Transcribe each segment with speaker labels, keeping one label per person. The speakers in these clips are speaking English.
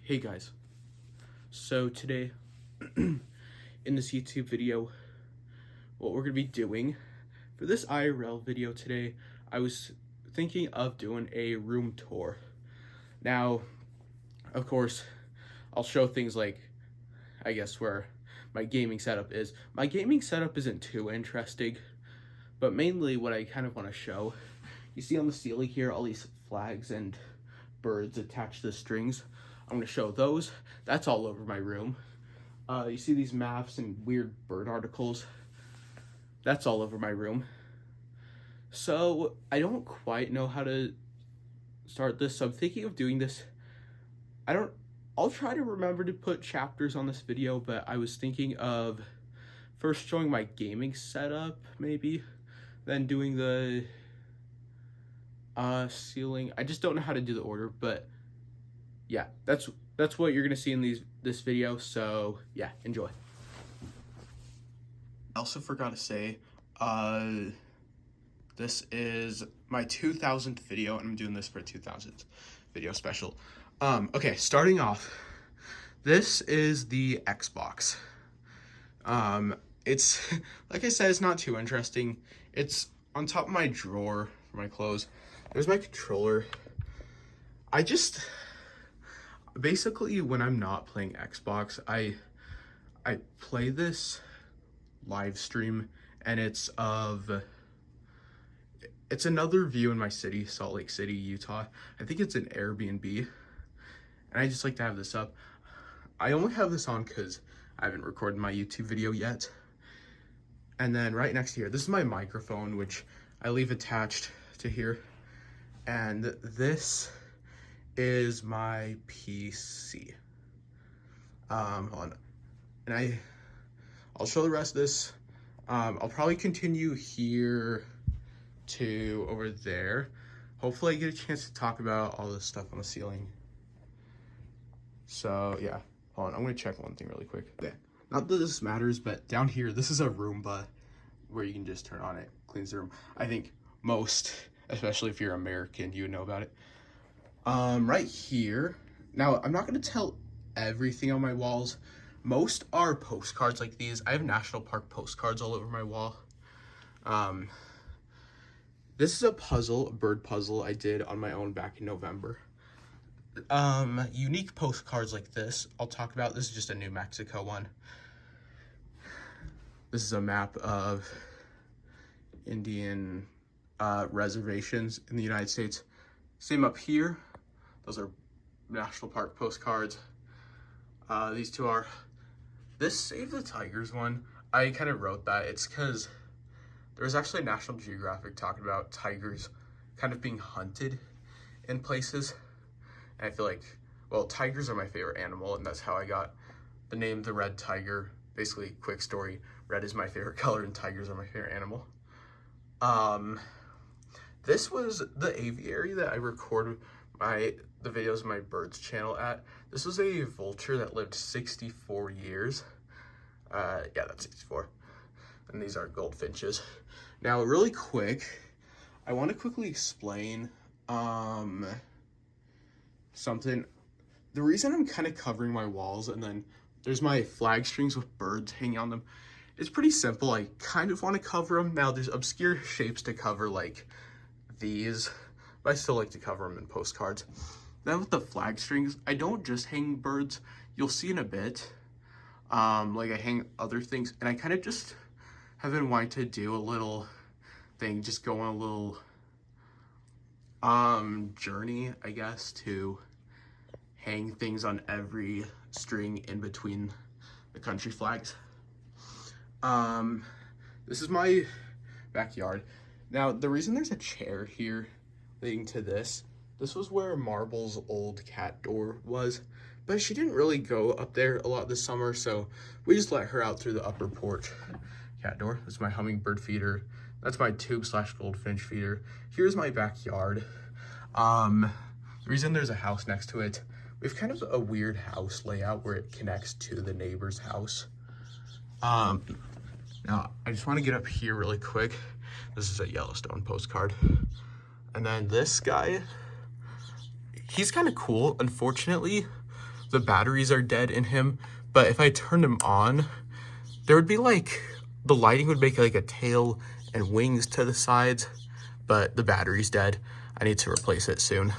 Speaker 1: Hey guys, so today in this YouTube video, what we're going to be doing for this IRL video today, I was thinking of doing a room tour. Now, of course, I'll show things like, I guess, where my gaming setup is. My gaming setup isn't too interesting, but mainly what I kind of want to show, you see on the ceiling here, all these flags and birds attached to the strings. I'm going to show those. That's all over my room. You see these maps and weird bird articles. That's all over my room. So I don't quite know how to start this. So I'm thinking of doing this. I'll try to remember to put chapters on this video, but I was thinking of first showing my gaming setup, maybe, then doing the ceiling. I just don't know how to do the order, but yeah, that's what you're gonna see in this video. So yeah, enjoy. I also forgot to say, this is my 2000th video, and I'm doing this for a 2000th video special. Okay, starting off, this is the Xbox. It's, like I said, it's not too interesting. It's on top of my drawer for my clothes. There's my controller. Basically, when I'm not playing Xbox, I play this live stream, and it's another view in my city, Salt Lake City, Utah. I think it's an Airbnb, and I just like to have this up. I only have this on because I haven't recorded my YouTube video yet. And then right next to here, this is my microphone, which I leave attached to here. And this is my PC. Hold on. And I'll show the rest of this. I'll probably continue here to over there. Hopefully I get a chance to talk about all this stuff on the ceiling. So yeah, hold on, I'm gonna check one thing really quick. Yeah, not that this matters, but down here, this is a Roomba where you can just turn on it, cleans the room. I think most, especially if you're American, you would know about it. Right here, now I'm not gonna tell everything on my walls. Most are postcards like these. I have national park postcards all over my wall. This is a bird puzzle I did on my own back in November. Unique postcards like this, I'll talk about. This is just a New Mexico one. This is a map of Indian reservations in the United States. Same up here. Those are national park postcards. These two are. This Save the Tigers one, I kind of wrote that. It's because there was actually a National Geographic talking about tigers kind of being hunted in places. And I feel like, well, tigers are my favorite animal, and that's how I got the name The Red Tiger. Basically, quick story, red is my favorite color and tigers are my favorite animal. This was the aviary that I recorded the videos of my birds channel at. This was a vulture that lived 64 years. Yeah, that's 64. And these are goldfinches. Now, really quick, I want to quickly explain something. The reason I'm kind of covering my walls, and then there's my flag strings with birds hanging on them, it's pretty simple. I kind of want to cover them. Now, there's obscure shapes to cover, like these, but I still like to cover them in postcards. Then with the flag strings, I don't just hang birds. You'll see in a bit. Like I hang other things, and I kind of just have been wanting to do a little thing, just go on a little journey, I guess, to hang things on every string in between the country flags. This is my backyard. Now, the reason there's a chair here leading to this was where Marble's old cat door was, but she didn't really go up there a lot this summer, so we just let her out through the upper porch cat door. That's my hummingbird feeder. That's my tube/goldfinch feeder. Here's my backyard. The reason there's a house next to it, we have kind of a weird house layout where it connects to the neighbor's house. Now, I just want to get up here really quick. This is a Yellowstone postcard. And then this guy, he's kind of cool. Unfortunately, the batteries are dead in him, but if I turned him on, there would be like, the lighting would make like a tail and wings to the sides, but the battery's dead. I need to replace it soon.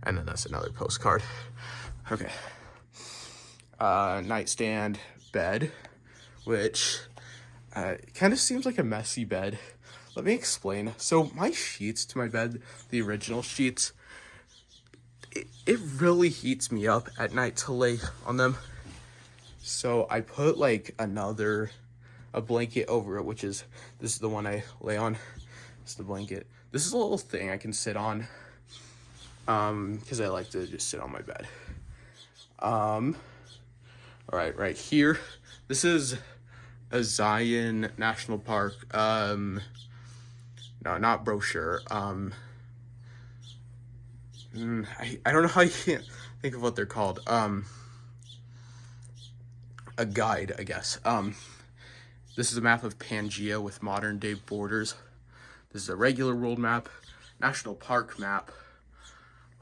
Speaker 1: And then that's another postcard. Okay. Nightstand, bed, which kind of seems like a messy bed. Let me explain. So my sheets to my bed, the original sheets, it really heats me up at night to lay on them. So I put like a blanket over it, this is the one I lay on. This is the blanket. This is a little thing I can sit on, because I like to just sit on my bed. All right, right here, this is a Zion National Park, no, not brochure, I don't know how you can't think of what they're called, a guide, I guess. This is a map of Pangaea with modern day borders. This is a regular world map, national park map.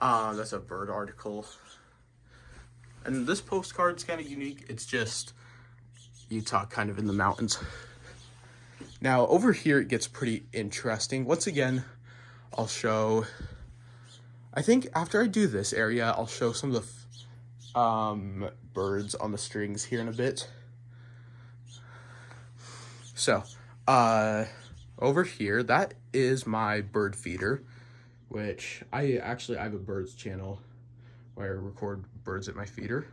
Speaker 1: That's a bird article. And this postcard's kind of unique. It's just Utah kind of in the mountains. Now over here it gets pretty interesting. Once again, I'll show, I think after I do this area, I'll show some of the birds on the strings here in a bit. So, over here, that is my bird feeder, which I have a birds channel where I record birds at my feeder.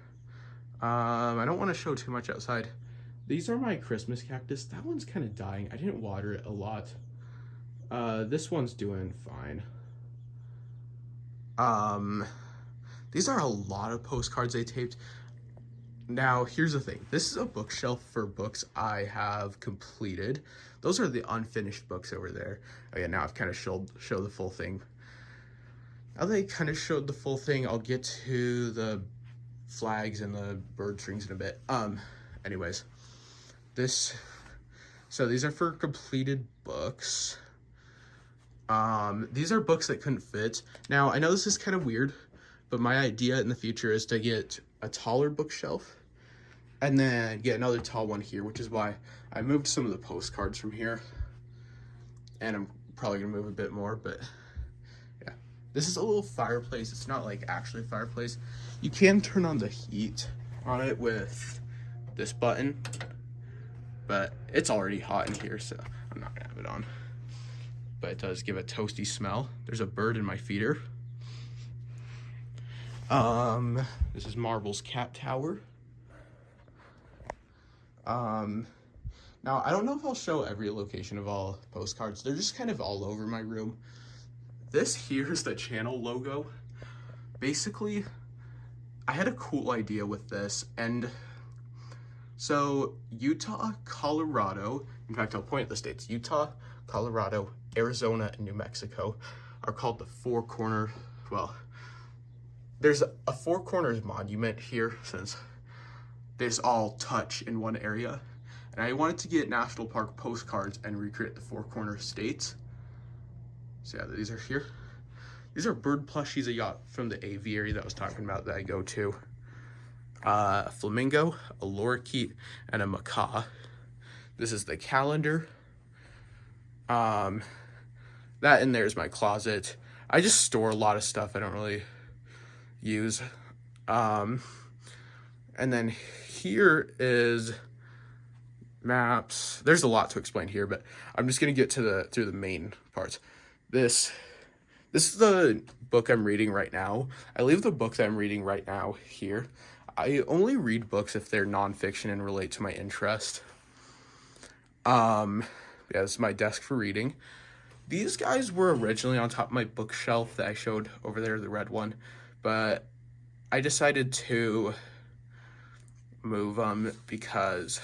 Speaker 1: I don't want to show too much outside. These are my Christmas cactus. That one's kind of dying. I didn't water it a lot. This one's doing fine. These are a lot of postcards I taped. Now, here's the thing. This is a bookshelf for books I have completed. Those are the unfinished books over there. Oh yeah, now I've kind of showed the full thing. Now that I kind of showed the full thing, I'll get to the flags and the bird strings in a bit. Anyways, so these are for completed books. These are books that couldn't fit. Now, I know this is kind of weird, but my idea in the future is to get a taller bookshelf and then get another tall one here, which is why I moved some of the postcards from here. And I'm probably gonna move a bit more, but yeah. This is a little fireplace. It's not like actually a fireplace. You can turn on the heat on it with this button, but it's already hot in here, so I'm not gonna have it on. But it does give a toasty smell. There's a bird in my feeder. This is Marble's cat tower. Now I don't know if I'll show every location of all postcards. They're just kind of all over my room. This here is the channel logo. Basically, I had a cool idea with this, and so Utah, Colorado, in fact, I'll point at the states, Utah, Colorado, Arizona, and New Mexico are called the Four Corner, well, there's a Four Corners monument here since there's all touch in one area. And I wanted to get national park postcards and recreate the Four Corner states. So yeah, these are here. These are bird plushies I got from the aviary that I was talking about that I go to. A flamingo, a lorikeet, and a macaw. This is the calendar. That in there is my closet. I just store a lot of stuff I don't really use. And then here is maps. There's a lot to explain here, but I'm just gonna get through the main parts. This is the book I'm reading right now. I leave the book that I'm reading right now here. I only read books if they're nonfiction and relate to my interest. Yeah, this is my desk for reading. These guys were originally on top of my bookshelf that I showed over there, the red one, but I decided to move them because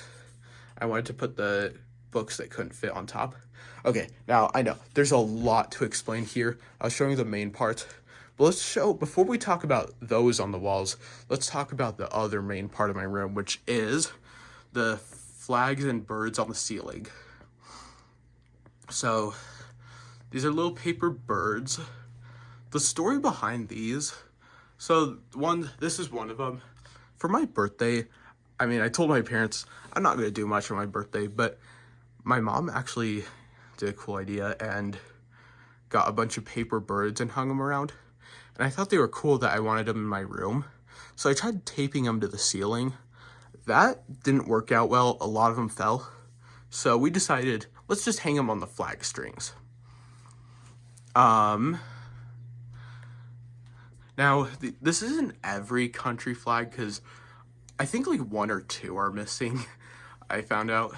Speaker 1: I wanted to put the books that couldn't fit on top. Okay, now I know there's a lot to explain here. I was showing you the main parts, but before we talk about those on the walls, let's talk about the other main part of my room, which is the flags and birds on the ceiling. So these are little paper birds. The story behind these So this is one of them. For my birthday, I mean, I told my parents I'm not going to do much for my birthday, but my mom actually did a cool idea and got a bunch of paper birds and hung them around. And I thought they were cool that I wanted them in my room. So I tried taping them to the ceiling. That didn't work out well. A lot of them fell. So we decided, let's just hang them on the flag strings. Now, this isn't every country flag, because I think like 1 or 2 are missing, I found out.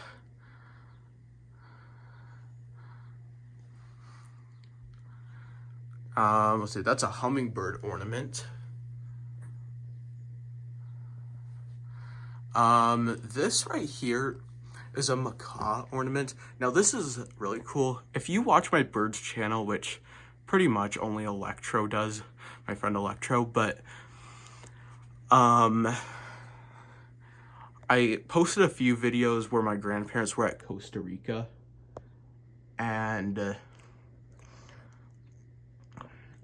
Speaker 1: Let's see, that's a hummingbird ornament. This right here is a macaw ornament. Now this is really cool. If you watch my birds channel, which pretty much only Electro does, my friend Electro, but I posted a few videos where my grandparents were at Costa Rica, and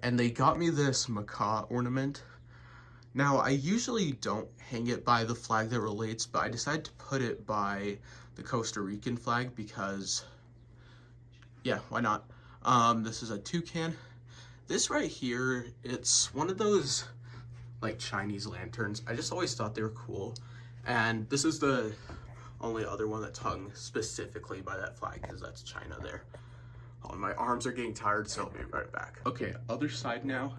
Speaker 1: they got me this macaw ornament. Now, I usually don't hang it by the flag that relates, but I decided to put it by the Costa Rican flag because, yeah, why not? This is a toucan. This right here, it's one of those, like, Chinese lanterns. I just always thought they were cool. And this is the only other one that's hung specifically by that flag, because that's China there. Oh, my arms are getting tired, so I'll be right back. Okay, other side now.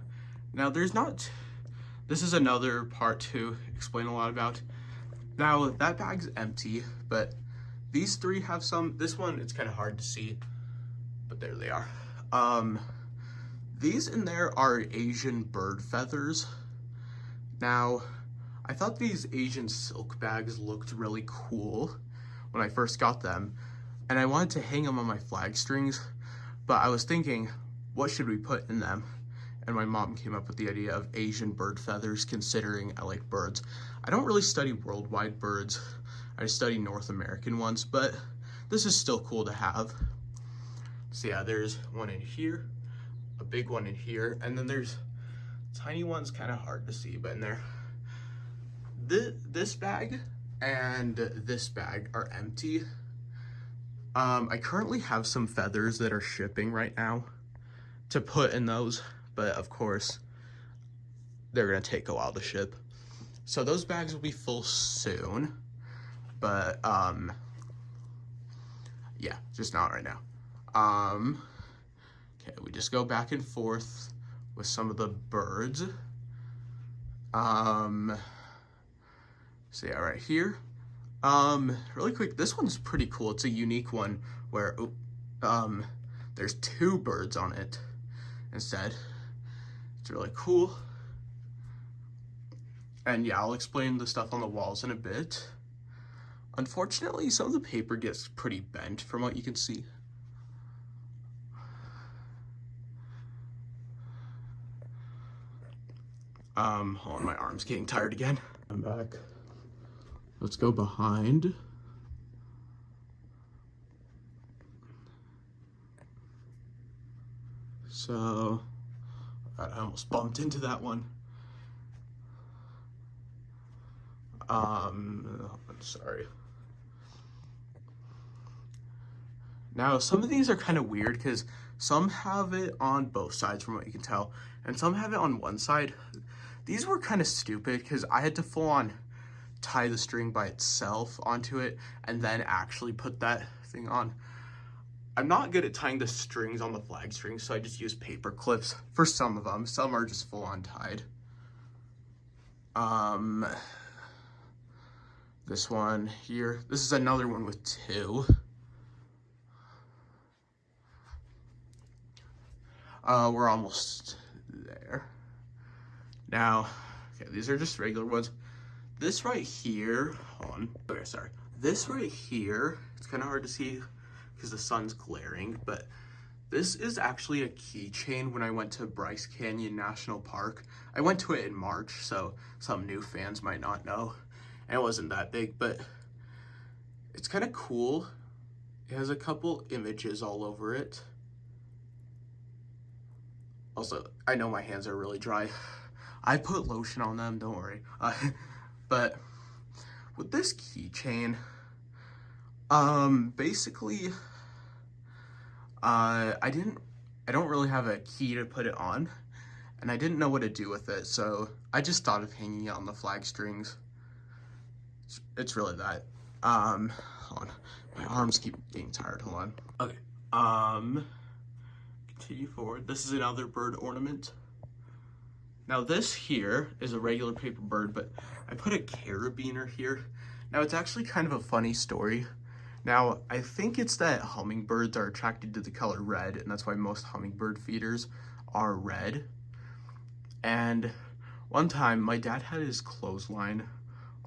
Speaker 1: Now, this is another part to explain a lot about. Now, that bag's empty, but these 3 have some. This one, it's kind of hard to see, but there they are. These in there are Asian bird feathers. Now, I thought these Asian silk bags looked really cool when I first got them, and I wanted to hang them on my flag strings, but I was thinking, what should we put in them? And my mom came up with the idea of Asian bird feathers, considering I like birds. I don't really study worldwide birds. I study North American ones, but this is still cool to have. So yeah, there's one in here, a big one in here, and then there's tiny ones, kind of hard to see, but in there. This bag and this bag are empty. I currently have some feathers that are shipping right now to put in those, but of course, they're gonna take a while to ship. So those bags will be full soon, but yeah, just not right now. Okay, we just go back and forth with some of the birds. So yeah, right here. Really quick, this one's pretty cool. It's a unique one where there's 2 birds on it instead. It's really cool. And yeah, I'll explain the stuff on the walls in a bit. Unfortunately, some of the paper gets pretty bent from what you can see. Hold on, my arm's getting tired again. I'm back. Let's go behind. So, I almost bumped into that one. Sorry. Now, some of these are kind of weird because some have it on both sides from what you can tell, and some have it on one side. These were kind of stupid because I had to full on tie the string by itself onto it and then actually put that thing on. I'm not good at tying the strings on the flag strings, so I just use paper clips for some of them. Some are just full on tied. This one here, this is another one with 2. We're almost there. Now, okay, these are just regular ones. This right here, hold on, okay, sorry. This right here, it's kind of hard to see because the sun's glaring, but this is actually a keychain when I went to Bryce Canyon National Park. I went to it in March, so some new fans might not know. And it wasn't that big, but it's kind of cool. It has a couple images all over it. Also, I know my hands are really dry. I put lotion on them, don't worry. But with this keychain, basically, I don't really have a key to put it on, and I didn't know what to do with it, so I just thought of hanging it on the flag strings. It's really that. Hold on. My arms keep getting tired, hold on. Okay, continue forward. This is another bird ornament. Now this here is a regular paper bird, but I put a carabiner here. Now it's actually kind of a funny story. Now, I think it's that hummingbirds are attracted to the color red, and that's why most hummingbird feeders are red. And one time, my dad had his clothesline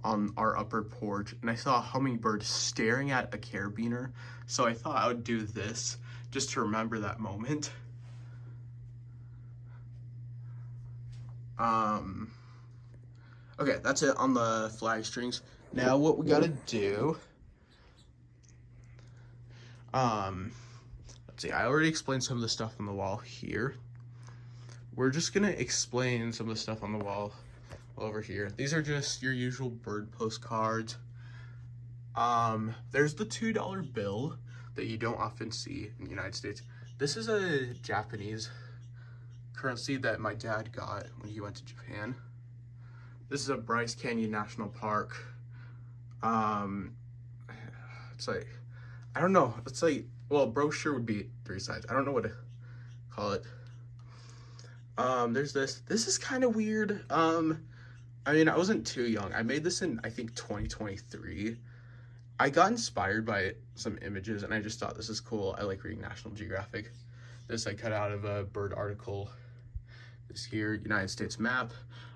Speaker 1: on our upper porch, and I saw a hummingbird staring at a carabiner, so I thought I would do this just to remember that moment. Okay, that's it on the flag strings. Now what we gotta do, let's see, I already explained some of the stuff on the wall here. We're just gonna explain some of the stuff on the wall over here. These are just your usual bird postcards. There's the $2 bill that you don't often see in the United States. This is a Japanese currency that my dad got when he went to Japan. This is a Bryce Canyon National Park. It's like, I don't know, it's like, well, a brochure would be 3 sides. I don't know what to call it. There's this. This is kind of weird. I mean, I wasn't too young. I made this in, I think, 2023. I got inspired by some images, and I just thought this is cool. I like reading National Geographic. This I cut out of a bird article. This here, United States map.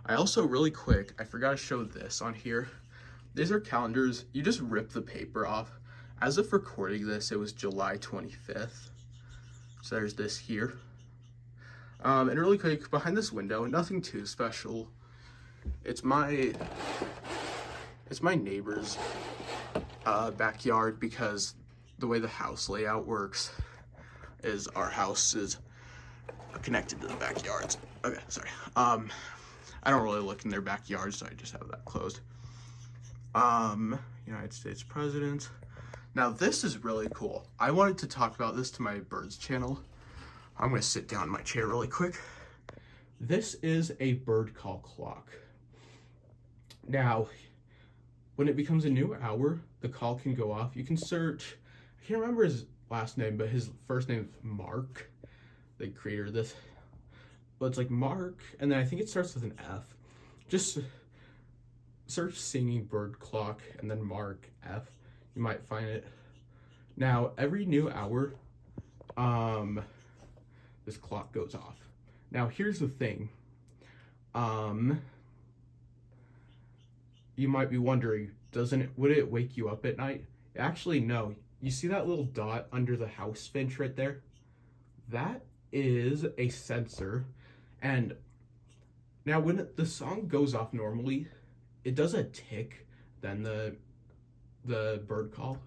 Speaker 1: I also, really quick, I forgot to show this on here. These are calendars. You just rip the paper off. As of recording this, it was July 25th. So there's this here. And really quick, behind this window, nothing too special. It's my neighbor's backyard, because the way the house layout works is our house is connected to the backyards. Okay, sorry. I don't really look in their backyard, so I just have that closed. United States president. Now this is really cool. I wanted to talk about this to my birds channel. I'm gonna sit down in my chair really quick. This is a bird call clock. Now, when it becomes a new hour, the call can go off. You can search, I can't remember his last name, but his first name is Mark, the creator of this. But it's like Mark, and then I think it starts with an F. Just search singing bird clock and then Mark F. You might find it. Now, every new hour, this clock goes off. Now, here's the thing. You might be wondering, would it wake you up at night? Actually, no. You see that little dot under the house finch right there? That is a sensor. And now when the song goes off normally, it does a tick, then the bird call.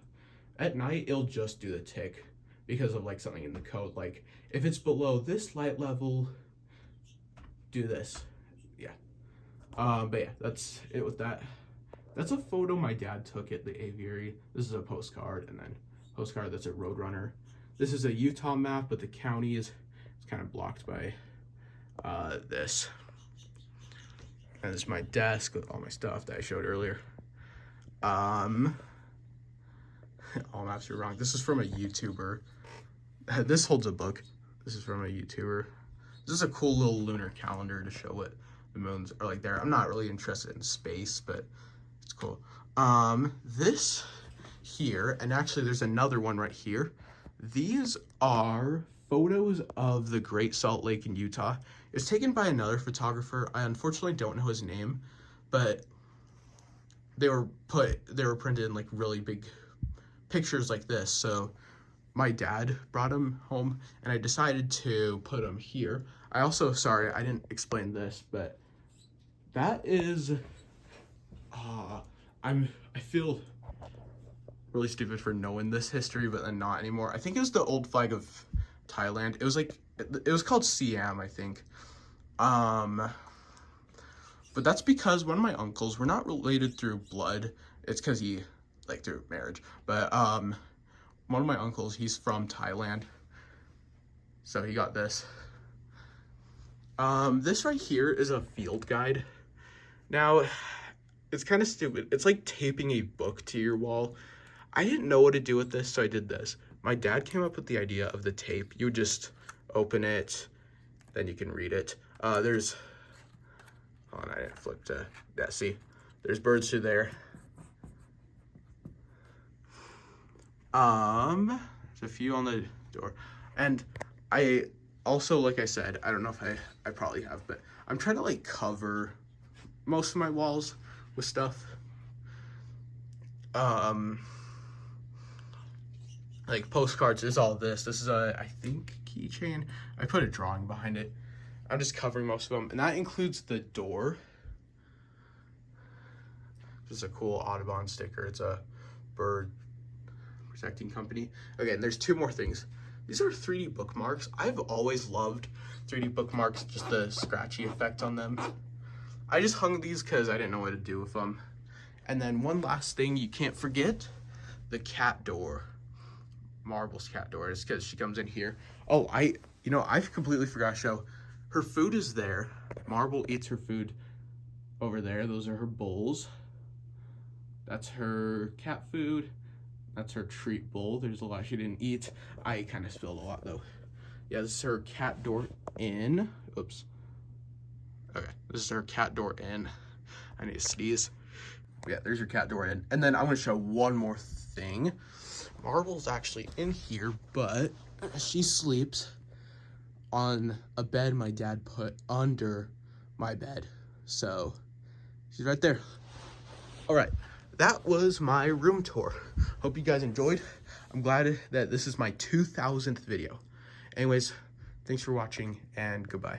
Speaker 1: At night, it'll just do the tick because of like something in the code. Like if it's below this light level, do this. Yeah. But yeah, that's it with that. That's a photo my dad took at the aviary. This is a postcard, and then postcard that's a Roadrunner. This is a Utah map, but the county is kind of blocked by this. And this is my desk with all my stuff that I showed earlier. All maps are wrong. This is from a YouTuber. This holds a book. This is from a YouTuber. This is a cool little lunar calendar to show what the moons are like there. I'm not really interested in space, but it's cool. This here, and actually there's another one right here. These are photos of the Great Salt Lake in Utah. It was taken by another photographer. I unfortunately don't know his name, but they were printed in like really big pictures like this. So my dad brought them home, and I decided to put them here. I also, sorry, I didn't explain this, but that is, I feel really stupid for knowing this history, but then not anymore. I think it was the old flag of Thailand. It was like, it was called Siam, I think. But that's because one of my uncles, we're not related through blood. It's because he, like, through marriage. But one of my uncles, he's from Thailand. So he got this. This right here is a field guide. Now, it's kind of stupid. It's like taping a book to your wall. I didn't know what to do with this, so I did this. My dad came up with the idea of the tape. You just open it, then you can read it. There's, hold on, I didn't flip to, yeah, see, there's birds through there. There's a few on the door. And I also, like I said, I don't know if I probably have, but I'm trying to like cover most of my walls with stuff. Like postcards, there's all this. This is a, I think, keychain. I put a drawing behind it. I'm just covering most of them. And that includes the door. This is a cool Audubon sticker. It's a bird protecting company. Okay, and there's two more things. These are 3D bookmarks. I've always loved 3D bookmarks, just the scratchy effect on them. I just hung these because I didn't know what to do with them. And then one last thing you can't forget, the cat door. Marble's cat door is because she comes in here. Oh, I completely forgot to show. Her food is there. Marble eats her food over there. Those are her bowls. That's her cat food. That's her treat bowl. There's a lot she didn't eat. I kind of spilled a lot though. Yeah, this is her cat door in. Oops. Okay, this is her cat door in. I need to sneeze. Yeah, there's your cat door in. And then I'm gonna show one more thing. Marble's actually in here, but she sleeps on a bed my dad put under my bed. So she's right there. All right, that was my room tour. Hope you guys enjoyed. I'm glad that this is my 2000th video. Anyways, thanks for watching and goodbye.